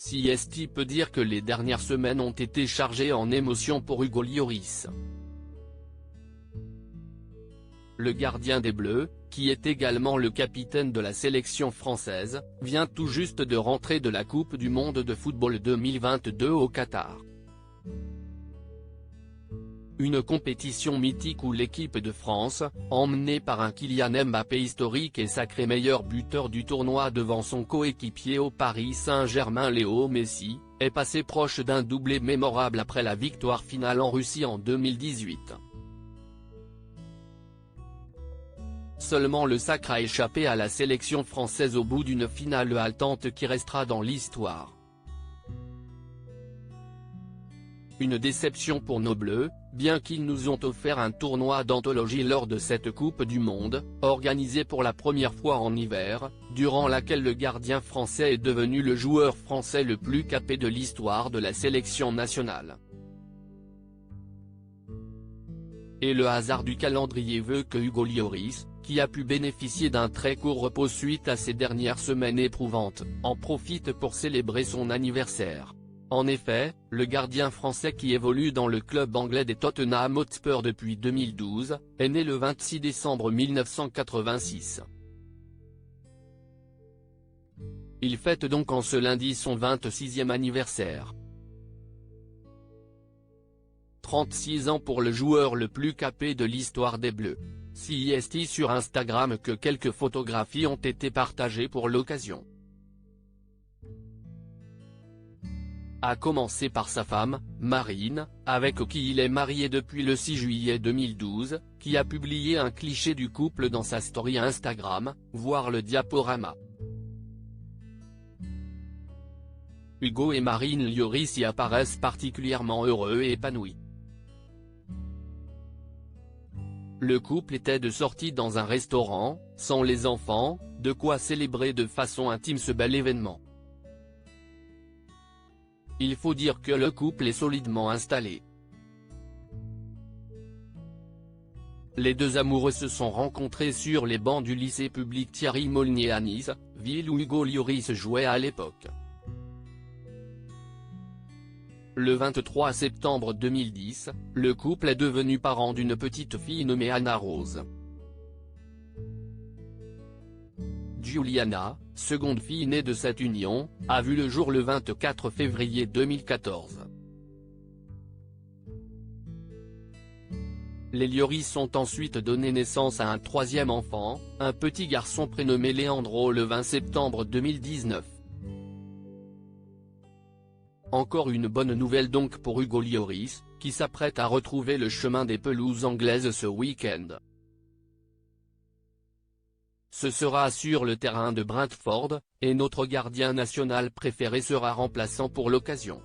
CST peut dire que les dernières semaines ont été chargées en émotions pour Hugo Lloris. Le gardien des Bleus, qui est également le capitaine de la sélection française, vient tout juste de rentrer de la Coupe du monde de football 2022 au Qatar. Une compétition mythique où l'équipe de France, emmenée par un Kylian Mbappé historique et sacré meilleur buteur du tournoi devant son coéquipier au Paris Saint-Germain Léo Messi, est passée proche d'un doublé mémorable après la victoire finale en Russie en 2018. Seulement le sacre a échappé à la sélection française au bout d'une finale haletante qui restera dans l'histoire. Une déception pour nos Bleus, bien qu'ils nous ont offert un tournoi d'anthologie lors de cette Coupe du Monde, organisée pour la première fois en hiver, durant laquelle le gardien français est devenu le joueur français le plus capé de l'histoire de la sélection nationale. Et le hasard du calendrier veut que Hugo Lloris, qui a pu bénéficier d'un très court repos suite à ces dernières semaines éprouvantes, en profite pour célébrer son anniversaire. En effet, le gardien français qui évolue dans le club anglais des Tottenham Hotspur depuis 2012, est né le 26 décembre 1986. Il fête donc en ce lundi son 26e anniversaire. 36 ans pour le joueur le plus capé de l'histoire des Bleus. CST sur Instagram que quelques photographies ont été partagées pour l'occasion. A commencer par sa femme, Marine, avec qui il est marié depuis le 6 juillet 2012, qui a publié un cliché du couple dans sa story Instagram, voir le diaporama. Hugo et Marine Lloris y apparaissent particulièrement heureux et épanouis. Le couple était de sortie dans un restaurant, sans les enfants, de quoi célébrer de façon intime ce bel événement. Il faut dire que le couple est solidement installé. Les deux amoureux se sont rencontrés sur les bancs du lycée public Thierry Molnier à Nice, ville où Hugo Lloris jouait à l'époque. Le 23 septembre 2010, le couple est devenu parent d'une petite fille nommée Anna Rose. Giuliana, seconde fille née de cette union, a vu le jour le 24 février 2014. Les Lloris ont ensuite donné naissance à un troisième enfant, un petit garçon prénommé Leandro le 20 septembre 2019. Encore une bonne nouvelle donc pour Hugo Lloris, qui s'apprête à retrouver le chemin des pelouses anglaises ce week-end. Ce sera sur le terrain de Brentford, et notre gardien national préféré sera remplaçant pour l'occasion.